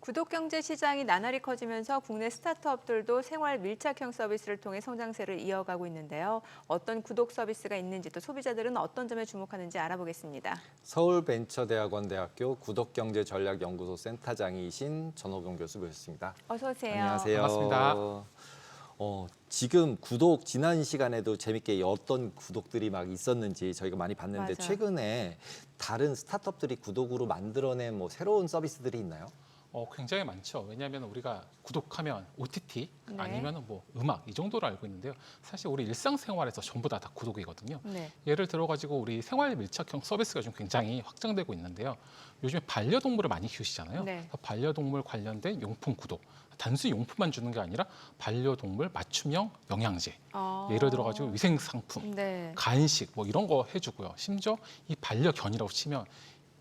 구독 경제 시장이 나날이 커지면서 국내 스타트업들도 생활 밀착형 서비스를 통해 성장세를 이어가고 있는데요. 어떤 구독 서비스가 있는지 또 소비자들은 어떤 점에 주목하는지 알아보겠습니다. 서울벤처대학원대학교 구독경제전략연구소 센터장이신 전호경 교수 모셨습니다. 어서 오세요. 안녕하세요. 반갑습니다. 지금 구독 지난 시간에도 재밌게 어떤 구독들이 막 있었는지 저희가 많이 봤는데 맞아요. 최근에 다른 스타트업들이 구독으로 만들어낸 새로운 서비스들이 있나요? 굉장히 많죠. 왜냐하면 우리가 구독하면 OTT 네. 아니면 뭐 음악 이 정도로 알고 있는데요. 사실 우리 일상생활에서 전부 다 구독이거든요. 네. 예를 들어가지고 우리 생활 밀착형 서비스가 좀 굉장히 확장되고 있는데요. 요즘에 반려동물을 많이 키우시잖아요. 네. 그래서 반려동물 관련된 용품 구독. 단순히 용품만 주는 게 아니라 반려동물 맞춤형 영양제. 예를 들어가지고 위생 상품, 네. 간식 뭐 이런 거 해주고요. 심지어 이 반려견이라고 치면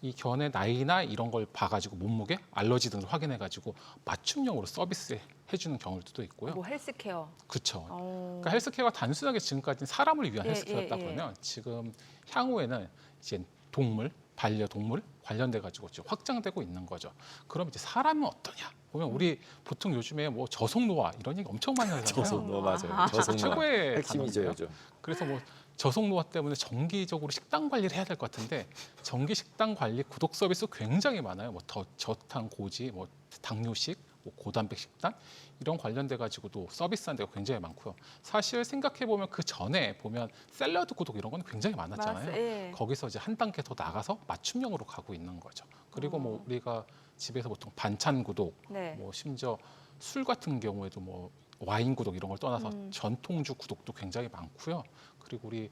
이 견의 나이나 이런 걸 봐가지고 몸무게, 알러지 등을 확인해가지고 맞춤형으로 서비스 해주는 경우도 있고요. 뭐 헬스케어. 그렇죠. 그러니까 헬스케어가 단순하게 지금까지 사람을 위한 예, 헬스케어였다 예, 예. 보면 지금 향후에는 이제 동물, 반려동물 관련돼 가지고 확장되고 있는 거죠. 그럼 이제 사람은 어떠냐? 보면 우리 보통 요즘에 뭐 저속노화 이런 얘기 엄청 많이 하잖아요. 저속노화 맞아요. 아. 저속노화 최고의 핵심이죠 단어인데요. 요즘. 그래서 뭐 저속노화 때문에 정기적으로 식단 관리를 해야 될 것 같은데 정기 식단 관리 구독 서비스 굉장히 많아요. 뭐 저탄 고지, 뭐 당뇨식, 뭐 고단백 식단 이런 관련돼 가지고도 서비스한 데가 굉장히 많고요. 사실 생각해 보면 그 전에 보면 샐러드 구독 이런 건 굉장히 많았잖아요. 맞아요. 예. 거기서 이제 한 단계 더 나가서 맞춤형으로 가고 있는 거죠. 그리고 뭐 우리가 집에서 보통 반찬 구독, 네. 뭐 심지어 술 같은 경우에도 뭐 와인 구독 이런 걸 떠나서 전통주 구독도 굉장히 많고요. 그리고 우리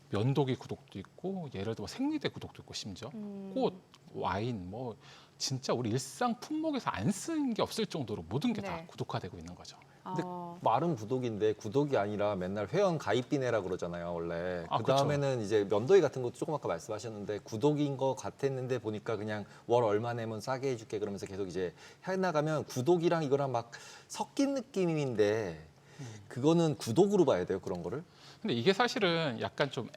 면도기 구독도 있고 예를 들어 생리대 구독도 있고 심지어 꽃, 와인 뭐 진짜 우리 일상 품목에서 안 쓰는 게 없을 정도로 모든 게 다 네. 구독화되고 있는 거죠. 근데 어, 말은 구독인데 구독이 아니라 맨날 회원 가입비 내라 그러잖아요 원래. 아, 그 다음에는 이제 면도기 같은 것도 조금 아까 말씀하셨는데 구독인 것 같았는데 보니까 그냥 월 얼마 내면 싸게 해줄게 그러면서 계속 이제 해나가면 구독이랑 이거랑 막 섞인 느낌인데 그거는 구독으로 봐야 돼요 그런 거를? 근데 이게 사실은 약간 좀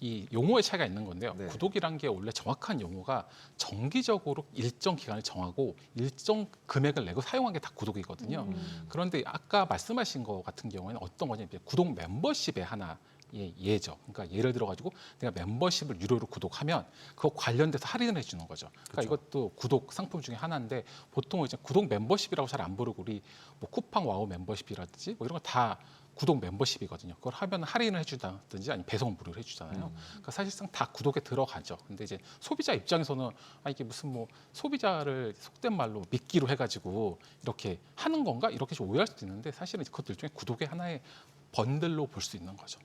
이 용어의 차이가 있는 건데요. 네. 구독이란 게 원래 정확한 용어가 정기적으로 일정 기간을 정하고 일정 금액을 내고 사용한 게 다 구독이거든요. 그런데 아까 말씀하신 거 같은 경우에는 어떤 거냐면 이제 구독 멤버십의 하나 예죠. 그러니까 예를 들어가지고 내가 멤버십을 유료로 구독하면 그거 관련돼서 할인을 해주는 거죠. 그러니까 그렇죠. 이것도 구독 상품 중에 하나인데 보통 이제 구독 멤버십이라고 잘 안 부르고 우리 뭐 쿠팡 와우 멤버십이라든지 뭐 이런 거 다 구독 멤버십이거든요. 그걸 하면 할인을 해주다든지 아니면 배송 무료를 해주잖아요. 그러니까 사실상 다 구독에 들어가죠. 근데 이제 소비자 입장에서는 이게 무슨 뭐 소비자를 속된 말로 미끼로 해가지고 이렇게 하는 건가 이렇게 좀 오해할 수도 있는데 사실은 그것도 일종의 구독의 하나의 번들로 볼 수 있는 거죠.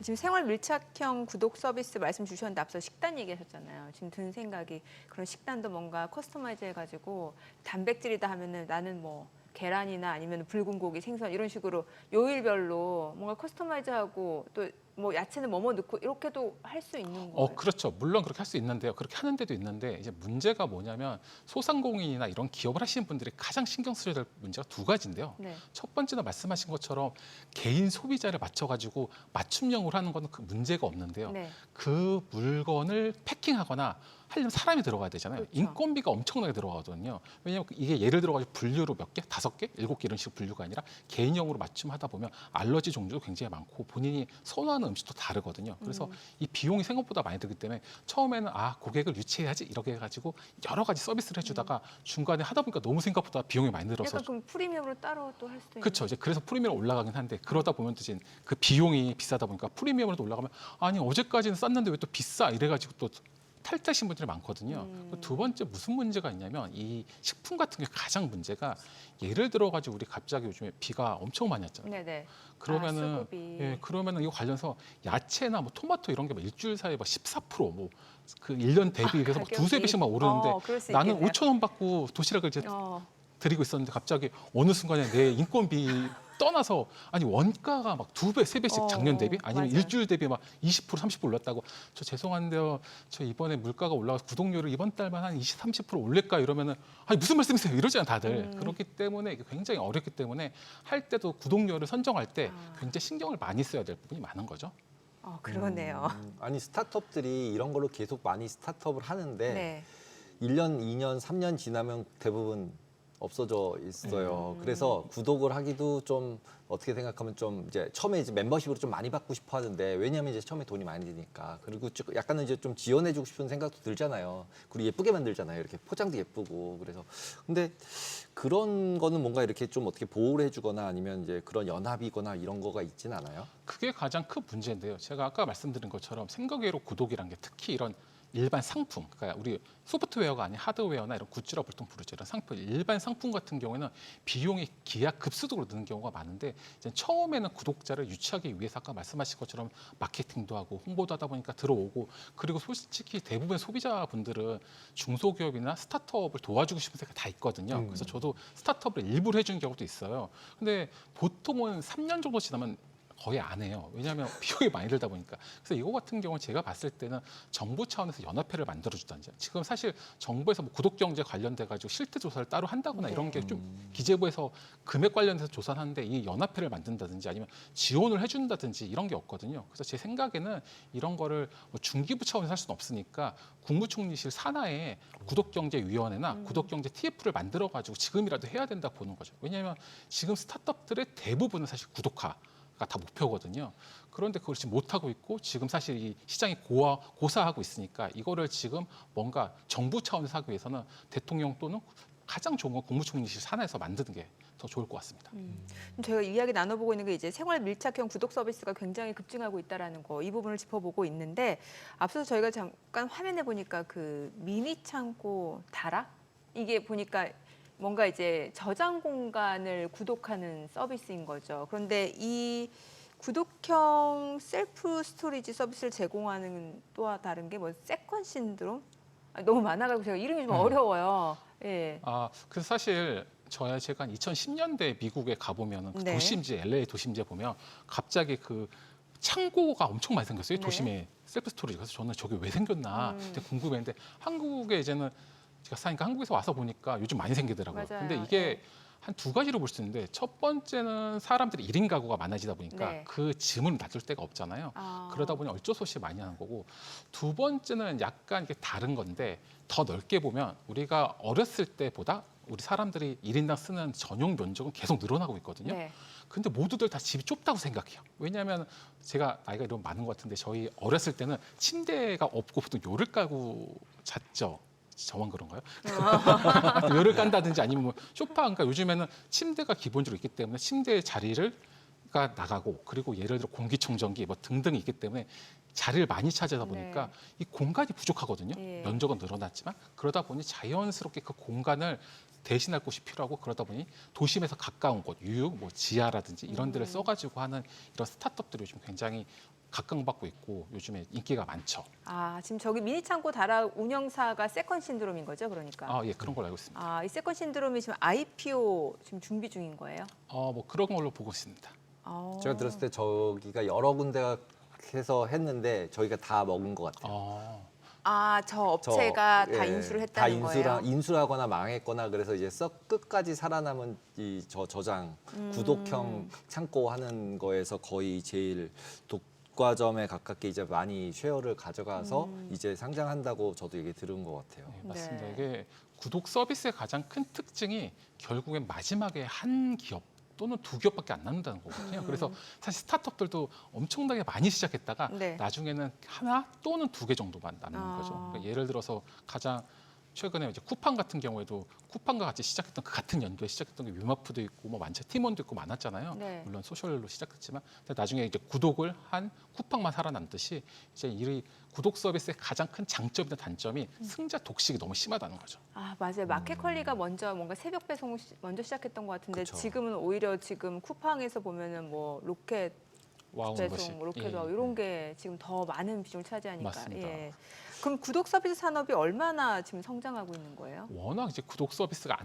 지금 생활 밀착형 구독 서비스 말씀 주셨는데 앞서 식단 얘기하셨잖아요. 지금 든 생각이 그런 식단도 뭔가 커스터마이즈 해가지고 단백질이다 하면은 나는 뭐 계란이나 아니면 붉은 고기, 생선 이런 식으로 요일별로 뭔가 커스터마이즈하고 또 뭐 야채는 뭐뭐 넣고 이렇게도 할 수 있는 거예요. 그렇죠. 물론 그렇게 할 수 있는데요. 그렇게 하는 데도 있는데 이제 문제가 뭐냐면 소상공인이나 이런 기업을 하시는 분들이 가장 신경 쓰셔야 될 문제가 두 가지인데요. 네. 첫 번째는 말씀하신 것처럼 개인 소비자를 맞춰가지고 맞춤형으로 하는 거는 그 문제가 없는데요. 네. 그 물건을 패킹하거나 하려면 사람이 들어가야 되잖아요. 그렇죠. 인건비가 엄청나게 들어가거든요. 왜냐하면 이게 예를 들어가지고 분류로 몇 개, 5개, 7개 이런 식으로 분류가 아니라 개인형으로 맞춤하다 보면 알러지 종류도 굉장히 많고 본인이 선호하는 음식도 다르거든요. 그래서 이 비용이 생각보다 많이 들기 때문에 처음에는 고객을 유치해야지 이렇게 해가지고 여러 가지 서비스를 해주다가 중간에 하다 보니까 너무 생각보다 비용이 많이 들어서 약간 그럼 프리미엄으로 따로 또 할 수도 있는. 그렇죠. 이제 그래서 프리미엄 올라가긴 한데 그러다 보면 또 이제 그 비용이 비싸다 보니까 프리미엄으로 또 올라가면 아니 어제까지는 쌌는데 왜 또 비싸 이래가지고 또 탈퇴하신 분들이 많거든요. 두 번째 무슨 문제가 있냐면 이 식품 같은 게 가장 문제가 예를 들어가지고 우리 갑자기 요즘에 비가 엄청 많이 왔잖아요. 네네. 그러면은 수급이. 그러면은 이거 관련해서 야채나 뭐 토마토 이런 게 막 일주일 사이에 막 14%뭐 그 1년 대비해서 막 가격이? 두세 배씩 막 오르는데 그럴 수 나는 있겠네요. 5천 원 받고 도시락을 이제 어. 드리고 있었는데 갑자기 어느 순간에 내 인건비 떠나서 아니 원가가 막 2배, 3배씩 작년 대비 아니면 맞아요. 일주일 대비 막 20%, 30% 올랐다고 저 죄송한데요. 저 이번에 물가가 올라가서 구독료를 이번 달만 한 20, 30% 올릴까 이러면은 아니 무슨 말씀이세요? 이러잖아요, 다들. 그렇기 때문에 이게 굉장히 어렵기 때문에 할 때도 구독료를 선정할 때 굉장히 신경을 많이 써야 될 부분이 많은 거죠. 그러네요. 아니 스타트업들이 이런 걸로 계속 많이 스타트업을 하는데 네. 1년, 2년, 3년 지나면 대부분 없어져 있어요. 그래서 구독을 하기도 좀 어떻게 생각하면 좀 이제 처음에 이제 멤버십으로 좀 많이 받고 싶어 하는데 왜냐하면 이제 처음에 돈이 많이 드니까 그리고 약간은 이제 좀 지원해주고 싶은 생각도 들잖아요. 그리고 예쁘게 만들잖아요. 이렇게 포장도 예쁘고 그래서 근데 그런 거는 뭔가 이렇게 좀 어떻게 보호를 해주거나 아니면 이제 그런 연합이거나 이런 거가 있진 않아요. 그게 가장 큰 문제인데요. 제가 아까 말씀드린 것처럼 생각외로 구독이란 게 특히 이런 일반 상품, 그러니까 우리 소프트웨어가 아닌 하드웨어나 이런 굿즈라 보통 부르죠. 이런 상품, 일반 상품 같은 경우에는 비용이 기하급수적으로 드는 경우가 많은데 이제 처음에는 구독자를 유치하기 위해서 아까 말씀하신 것처럼 마케팅도 하고 홍보도 하다 보니까 들어오고 그리고 솔직히 대부분 소비자분들은 중소기업이나 스타트업을 도와주고 싶은 생각이 다 있거든요. 그래서 저도 스타트업을 일부러 해주는 경우도 있어요. 근데 보통은 3년 정도 지나면 거의 안 해요. 왜냐하면 비용이 많이 들다 보니까. 그래서 이거 같은 경우는 제가 봤을 때는 정부 차원에서 연합회를 만들어주든지 지금 사실 정부에서 뭐 구독경제 관련돼 가지고 실태 조사를 따로 한다거나 이런 게 좀 기재부에서 금액 관련해서 조사를 하는데 이 연합회를 만든다든지 아니면 지원을 해준다든지 이런 게 없거든요. 그래서 제 생각에는 이런 거를 뭐 중기부 차원에서 할 수는 없으니까 국무총리실 산하에 구독경제위원회나 구독경제 TF를 만들어 가지고 지금이라도 해야 된다 보는 거죠. 왜냐하면 지금 스타트업들의 대부분은 사실 구독화 다 목표거든요. 그런데 그걸 지금 못하고 있고 지금 사실 이 시장이 고사하고 있으니까 이거를 지금 뭔가 정부 차원에서 하기 위해서는 대통령 또는 가장 좋은 건 국무총리실 산하에서 만드는 게 더 좋을 것 같습니다. 저희가 이야기 나눠보고 있는 게 이제 생활 밀착형 구독 서비스가 굉장히 급증하고 있다라는 거, 이 부분을 짚어보고 있는데 앞서서 저희가 잠깐 화면에 보니까 그 미니 창고 다락 이게 보니까 뭔가 이제 저장 공간을 구독하는 서비스인 거죠. 그런데 이 구독형 셀프 스토리지 서비스를 제공하는 또한 다른 게 뭐 세컨 신드롬? 너무 많아가지고 제가 이름이 좀 어려워요. 예. 그래서 사실 제가 2010년대 미국에 가보면 그 네. 도심지, LA 도심지에 보면 갑자기 그 창고가 엄청 많이 생겼어요. 네. 도심에 셀프 스토리지. 그래서 저는 저게 왜 생겼나 되게 궁금했는데 한국에 이제는 제가 사니까 한국에서 와서 보니까 요즘 많이 생기더라고요. 맞아요. 근데 이게 네. 한 두 가지로 볼 수 있는데 첫 번째는 사람들이 1인 가구가 많아지다 보니까 네. 그 짐을 놔둘 데가 없잖아요. 그러다 보니 어쩔 수 없이 많이 하는 거고 두 번째는 약간 이게 다른 건데 더 넓게 보면 우리가 어렸을 때보다 우리 사람들이 1인당 쓰는 전용 면적은 계속 늘어나고 있거든요. 네. 근데 모두들 다 집이 좁다고 생각해요. 왜냐하면 제가 나이가 좀 많은 것 같은데 저희 어렸을 때는 침대가 없고 보통 요를 까고 잤죠. 저만 그런가요? 요를 깐다든지 아니면 뭐 소파, 그러니까 요즘에는 침대가 기본적으로 있기 때문에 침대 자리를 나가고 그리고 예를 들어 공기청정기 뭐 등등이 있기 때문에 자리를 많이 차지하다 보니까 네. 이 공간이 부족하거든요. 예. 면적은 늘어났지만 그러다 보니 자연스럽게 그 공간을 대신할 곳이 필요하고 그러다 보니 도심에서 가까운 곳, 유유, 뭐 지하라든지 이런 데를 써가지고 하는 이런 스타트업들이 요즘 굉장히 각광받고 있고 요즘에 인기가 많죠. 지금 저기 미니 창고 다락 운영사가 세컨 신드롬인 거죠, 그러니까. 예, 그런 걸로 알고 있습니다. 이 세컨 신드롬이 지금 IPO 지금 준비 중인 거예요? 뭐 그런 걸로 보고 있습니다. 제가 들었을 때 저기가 여러 군데가 해서 했는데 저희가 다 먹은 것 같아요. 저 업체가 다 예, 인수를 다 했다는 거예요? 인수하거나 망했거나 그래서 이제 썩 끝까지 살아남은 이 저장 구독형 창고 하는 거에서 거의 제일 독과점에 가깝게 이제 많이 쉐어를 가져가서 이제 상장한다고 저도 얘기 들은 것 같아요. 네, 맞습니다. 네. 이게 구독 서비스의 가장 큰 특징이 결국엔 마지막에 한 기업 또는 두 기업밖에 안 남는다는 거거든요. 그래서 사실 스타트업들도 엄청나게 많이 시작했다가 네. 나중에는 하나 또는 두 개 정도만 남는 거죠. 그러니까 예를 들어서 가장 최근에 이제 쿠팡 같은 경우에도 쿠팡과 같이 시작했던 그 같은 연도에 시작했던 게 위마프도 있고 뭐 많죠. 팀원도 있고 많았잖아요. 네. 물론 소셜로 시작했지만 근데 나중에 이제 구독을 한 쿠팡만 살아남듯이 이제 이 구독 서비스의 가장 큰 장점이나 단점이 승자 독식이 너무 심하다는 거죠. 맞아요. 마켓컬리가 먼저 뭔가 새벽 배송 먼저 시작했던 것 같은데 그쵸. 지금은 오히려 지금 쿠팡에서 보면은 뭐 로켓 와우 멤버십. 배송, 로켓 예. 와우 이런 게 지금 더 많은 비중을 차지하니까. 맞습니다. 예. 그럼 구독 서비스 산업이 얼마나 지금 성장하고 있는 거예요? 워낙 이제 구독 서비스가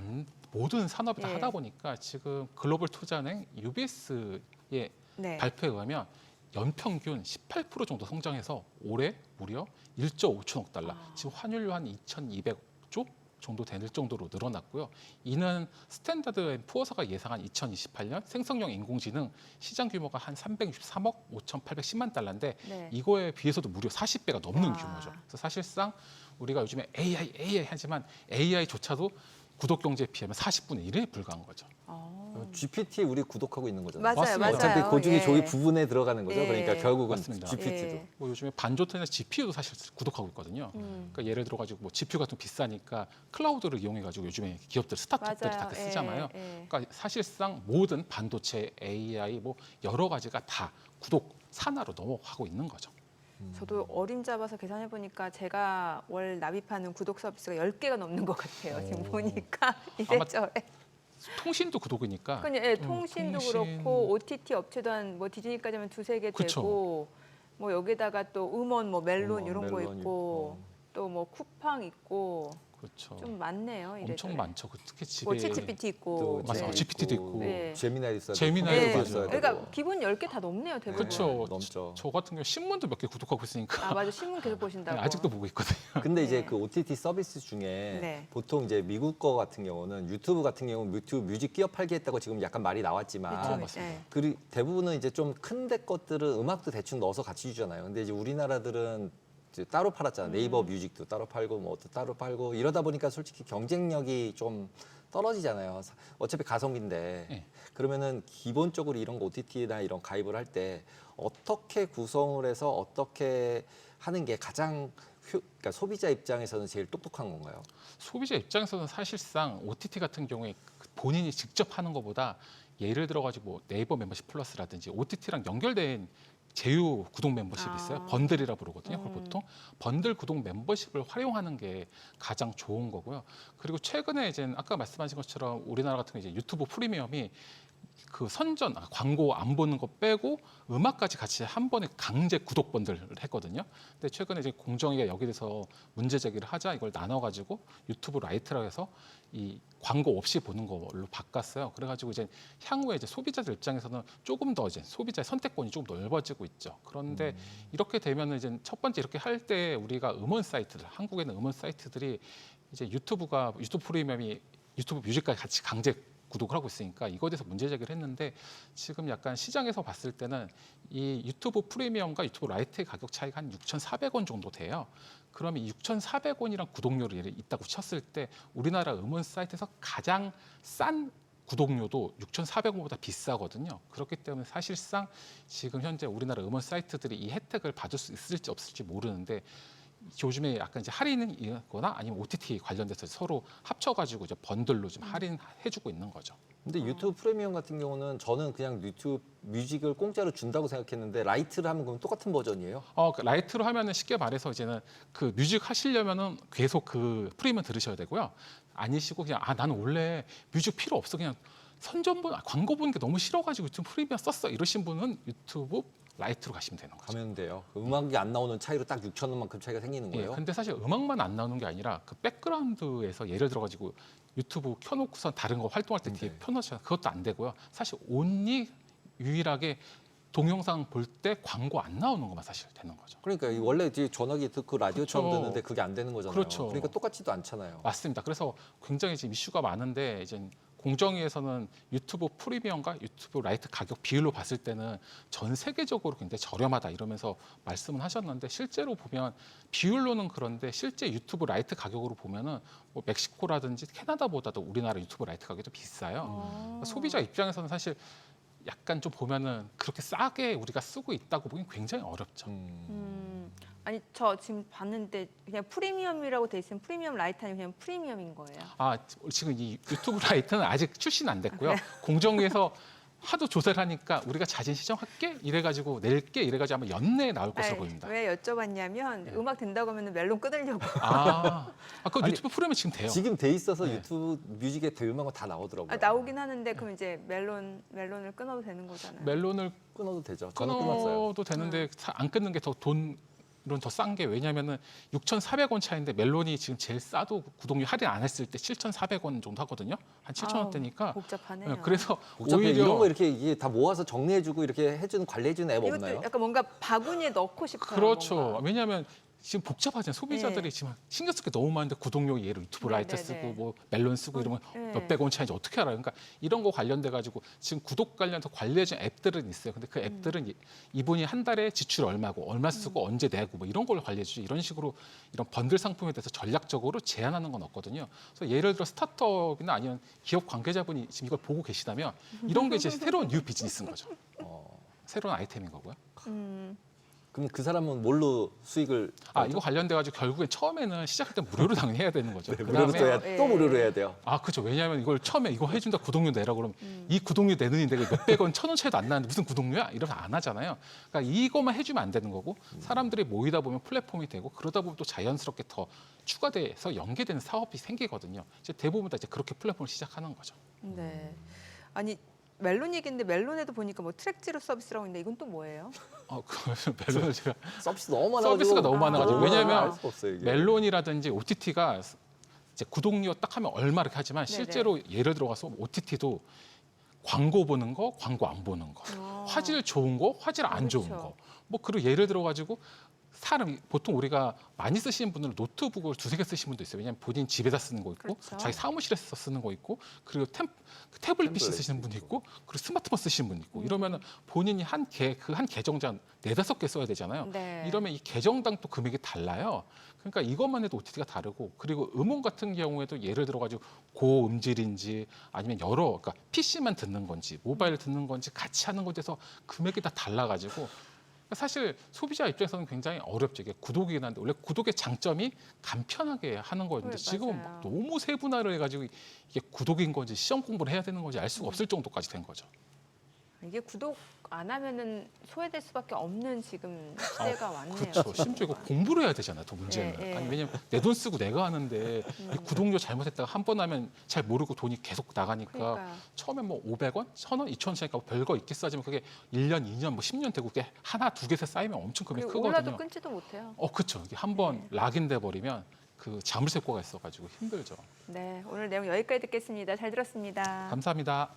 모든 산업이 다 예. 하다 보니까 지금 글로벌 투자은행 UBS의 네. 발표에 의하면 연평균 18% 정도 성장해서 올해 무려 1.5천억 달러, 지금 환율로 한 2,200조 정도 될 정도로 늘어났고요. 이는 스탠다드 앤 푸어서가 예상한 2028년 생성형 인공지능 시장 규모가 한 363억 5,810만 달러인데 네. 이거에 비해서도 무려 40배가 넘는 와. 규모죠. 그래서 사실상 우리가 요즘에 AI 하지만 AI조차도 구독 경제에 비하면 40분의 1에 불과한 거죠. GPT 우리 구독하고 있는 거잖아요. 맞아요, 맞습니다. 어차피 맞아요. 그 중에 예. 저기 부분에 들어가는 거죠. 예. 그러니까 결국은 맞습니다. GPT도. 예. 뭐 요즘에 반도체나 GPU도 사실 구독하고 있거든요. 그러니까 예를 들어 가지고 뭐 GPU가 좀 비싸니까 클라우드를 이용해 가지고 요즘에 기업들 스타트업들이 맞아요. 다 쓰잖아요. 예. 그러니까 사실상 모든 반도체, AI 뭐 여러 가지가 다 구독 산하로 넘어가고 있는 거죠. 저도 어림잡아서 계산해 보니까 제가 월 납입하는 구독 서비스가 10개가 넘는 것 같아요. 지금 보니까 이래저래. 통신도 구독이니까. 그냥 예, 통신도 통신. 그렇고 OTT 업체도 한 뭐 디즈니까지 하면 2-3개 그쵸. 되고 뭐 여기다가 또 음원 뭐 멜론 음원, 이런 거 멜론 있고 또 뭐 쿠팡 있고 그렇죠. 좀 많네요. 이래저래. 엄청 많죠. 그 특히 집에 뭐 챗GPT 있고. 또 맞아요. 네. GPT도 있고. 네. 제미나이 써야 제미나이도 네. 맞아요. 그러니까 기본 10개 다 넘네요, 대부분. 그렇죠. 넘죠. 저 같은 경우 신문도 몇 개 구독하고 있으니까 아, 맞아. 신문 계속 보신다고. 아직도 보고 있거든요. 근데 이제 네. 그 OTT 서비스 중에 네. 보통 이제 미국 거 같은 경우는 유튜브 같은 경우는 유튜브 뮤직 끼어 팔기 했다고 지금 약간 말이 나왔지만 유튜브, 맞습니다. 예. 그 대부분은 이제 좀 큰 데 것들은 음악도 대충 넣어서 같이 주잖아요. 근데 이제 우리나라들은 이제 따로 팔았잖아요. 네이버 뮤직도 따로 팔고 뭐도 따로 팔고 이러다 보니까 솔직히 경쟁력이 좀 떨어지잖아요. 어차피 가성비인데 네. 그러면은 기본적으로 이런 거 OTT나 이런 가입을 할 때 어떻게 구성을 해서 어떻게 하는 게 가장 그러니까 소비자 입장에서는 제일 똑똑한 건가요? 소비자 입장에서는 사실상 OTT 같은 경우에 본인이 직접 하는 것보다 예를 들어 가지고 뭐 네이버 멤버십 플러스라든지 OTT랑 연결된 제휴 구독 멤버십이 있어요. 아. 번들이라 부르거든요. 그걸 보통 번들 구독 멤버십을 활용하는 게 가장 좋은 거고요. 그리고 최근에 이제 아까 말씀하신 것처럼 우리나라 같은 경우 이제 유튜브 프리미엄이 그 선전 광고 안 보는 거 빼고 음악까지 같이 한 번에 강제 구독 번들을 했거든요. 근데 최근에 이제 공정위가 여기 대해서 문제 제기를 하자 이걸 나눠 가지고 유튜브 라이트라고 해서 이 광고 없이 보는 걸로 바꿨어요. 그래가지고 이제 향후에 이제 소비자들 입장에서는 조금 더 이제 소비자의 선택권이 조금 넓어지고 있죠. 그런데 이렇게 되면은 이제 첫 번째 이렇게 할 때 우리가 음원 사이트들, 한국에 있는 음원 사이트들이 이제 유튜브 프리미엄이 유튜브 뮤직까지 같이 강제 구독을 하고 있으니까 이거에 대해서 문제 제기를 했는데 지금 약간 시장에서 봤을 때는 이 유튜브 프리미엄과 유튜브 라이트의 가격 차이가 한 6,400원 정도 돼요. 그러면 6,400원이랑 구독료를 있다고 쳤을 때 우리나라 음원 사이트에서 가장 싼 구독료도 6,400원보다 비싸거든요. 그렇기 때문에 사실상 지금 현재 우리나라 음원 사이트들이 이 혜택을 받을 수 있을지 없을지 모르는데 요즘에 약간 이제 할인이거나 아니면 OTT 관련돼서 서로 합쳐가지고 이제 번들로 좀 할인해주고 있는 거죠. 근데 유튜브 프리미엄 같은 경우는 저는 그냥 유튜브 뮤직을 공짜로 준다고 생각했는데 라이트를 하면 그럼 똑같은 버전이에요? 그 라이트로 하면은 쉽게 말해서 이제는 그 뮤직 하시려면은 계속 그 프리미엄 들으셔야 되고요. 아니시고 그냥 나는 원래 뮤직 필요 없어 그냥 광고 보는 게 너무 싫어가지고 유튜브 프리미엄 썼어 이러신 분은 유튜브 라이트로 가시면 되는 거죠. 가면 돼요. 음악이 안 나오는 차이로 딱 6,000원만큼 차이가 생기는 예, 거예요? 근데 사실 음악만 안 나오는 게 아니라 그 백그라운드에서 예를 들어 가지고 유튜브 켜놓고선 다른 거 활동할 때 뒤에 네. 펴놓잖아요. 그것도 안 되고요. 사실 온리 유일하게 동영상 볼 때 광고 안 나오는 것만 사실 되는 거죠. 그러니까 이 원래 뒤에 전화기 듣고 라디오처럼 그렇죠. 듣는데 그게 안 되는 거잖아요. 그렇죠. 그러니까 똑같지도 않잖아요. 맞습니다. 그래서 굉장히 지금 이슈가 많은데 이제 공정위에서는 유튜브 프리미엄과 유튜브 라이트 가격 비율로 봤을 때는 전 세계적으로 굉장히 저렴하다 이러면서 말씀을 하셨는데 실제로 보면 비율로는 그런데 실제 유튜브 라이트 가격으로 보면은 뭐 멕시코라든지 캐나다보다도 우리나라 유튜브 라이트 가격이 더 비싸요. 소비자 입장에서는 사실 약간 좀 보면은 그렇게 싸게 우리가 쓰고 있다고 보기엔 굉장히 어렵죠. 아니 저 지금 봤는데 그냥 프리미엄이라고 돼 있으면 프리미엄 라이트 아니면 그냥 프리미엄인 거예요. 지금 이 유튜브 라이트는 아직 출시는 안 됐고요. 공정위에서 하도 조사를 하니까 우리가 자진 시정할게 이래가지고 낼게 이래가지고 아마 연내에 나올 것으로 아니, 보입니다. 왜 여쭤봤냐면 음악 된다고 하면 멜론 끊으려고. 그 아니, 유튜브 프리미엄 지금 돼요. 지금 돼 있어서 네. 유튜브 뮤직에 대유명한 거 다 나오더라고요. 나오긴 하는데 그럼 이제 멜론을 끊어도 되는 거잖아요. 멜론을 끊어도 되죠. 저는 끊었어요. 끊어도 되는데 안 끊는 게 더 돈은 더 싼 게 왜냐면은 6,400원 차인데 멜론이 지금 제일 싸도 구독료 할인 안 했을 때 7,400원 정도 하거든요. 한 7,000원대니까. 복잡하네요. 그래서 복잡해. 오히려 이런 거 이렇게 이게 다 모아서 정리해주고 이렇게 해주는 관리해주는 앱 이것도 없나요? 약간 뭔가 바구니에 넣고 싶어요. 그렇죠. 뭔가. 왜냐하면 지금 복잡하잖아요. 소비자들이 네. 지금 신경 쓸 게 너무 많은데 구독료 예를 유튜브 네, 라이트 네, 쓰고 네. 뭐 멜론 쓰고 이러면 네. 몇백 원 차이인지 어떻게 알아요? 그러니까 이런 거 관련돼 가지고 지금 구독 관련해서 관리해준 앱들은 있어요. 근데 그 앱들은 이분이 한 달에 지출 얼마고 얼마 쓰고 언제 내고 뭐 이런 걸 관리해주지 이런 식으로 이런 번들 상품에 대해서 전략적으로 제한하는 건 없거든요. 그래서 예를 들어 스타트업이나 아니면 기업 관계자분이 지금 이걸 보고 계시다면 이런 게 이제 새로운 뉴 비즈니스인 거죠. 새로운 아이템인 거고요. 그럼 그 사람은 뭘로 수익을 이거 관련돼 가지고 결국엔 처음에는 시작할 때 무료로 당연히 해야 되는 거죠. 네, 무료로 그다음에 써야 네. 또 무료로 해야 돼요. 그렇죠. 왜냐하면 이걸 처음에 이거 해준다 구독료 내라 그러면 이 구독료 내느니 내가 몇백 원, 1,000원 차이도 안 나는데 무슨 구독료야? 이러면 안 하잖아요. 그러니까 이것만 해주면 안 되는 거고 사람들이 모이다 보면 플랫폼이 되고 그러다 보면 또 자연스럽게 더 추가돼서 연계되는 사업이 생기거든요. 이제 대부분 다 이제 그렇게 플랫폼을 시작하는 거죠. 네. 아니 멜론 얘기인데 멜론에도 보니까 뭐 트랙0 서비스라고 있는데 이건 또 뭐예요? 그 멜론을 제가 서비스 너무 많아가지고 서비스가 너무 많아가지고 왜냐하면 알 수가 없어요, 이게. 멜론이라든지 OTT가 이제 구독료 딱 하면 얼마 이렇게 하지만 네네. 실제로 예를 들어가서 OTT도 광고 보는 거, 광고 안 보는 거, 화질 좋은 거, 화질 안 좋은 그렇죠. 거, 뭐 그리고 예를 들어가지고 사람 보통 우리가 많이 쓰시는 분들은 노트북을 두세 개 쓰시는 분도 있어요. 왜냐하면 본인 집에다 쓰는 거 있고, 그렇죠. 자기 사무실에서 쓰는 거 있고, 그리고 태블릿 PC 쓰시는 분도 있고, 그리고 스마트폰 쓰시는 분 있고. 이러면은 본인이 한 계정당 4-5개 써야 되잖아요. 네. 이러면 이 계정당 또 금액이 달라요. 그러니까 이것만 해도 OTT가 다르고, 그리고 음원 같은 경우에도 예를 들어가지고 고음질인지 아니면 그러니까 PC만 듣는 건지 모바일 듣는 건지 같이 하는 것에서 금액이 다 달라가지고. 사실 소비자 입장에서는 굉장히 어렵죠. 이게 구독이긴 한데 원래 구독의 장점이 간편하게 하는 거였는데 네, 지금은 맞아요. 막 너무 세분화를 해가지고 이게 구독인 건지 시험 공부를 해야 되는 건지 알 수가 없을 정도까지 된 거죠. 이게 구독 안 하면은 소외될 수밖에 없는 지금 시대가 왔네요. 그렇죠. 심지어 이거 공부를 해야 되잖아요. 더 문제는. 예, 예. 아니 왜냐면 내 돈 쓰고 내가 하는데 이 구독료 잘못했다가 한 번 하면 잘 모르고 돈이 계속 나가니까 그러니까요. 처음에 뭐 500원, 1,000원, 2,000원 차이니까 별거 있겠어 하지만 그게 1년, 2년, 뭐 10년 되고 그게 하나, 두 개 쌓이면 엄청 금액이 그리고 크거든요. 올라도 끊지도 못해요. 그렇죠. 이게 한번 락인돼 버리면 그 자물쇠 효과가 있어가지고 힘들죠. 네, 오늘 내용 여기까지 듣겠습니다. 잘 들었습니다. 감사합니다.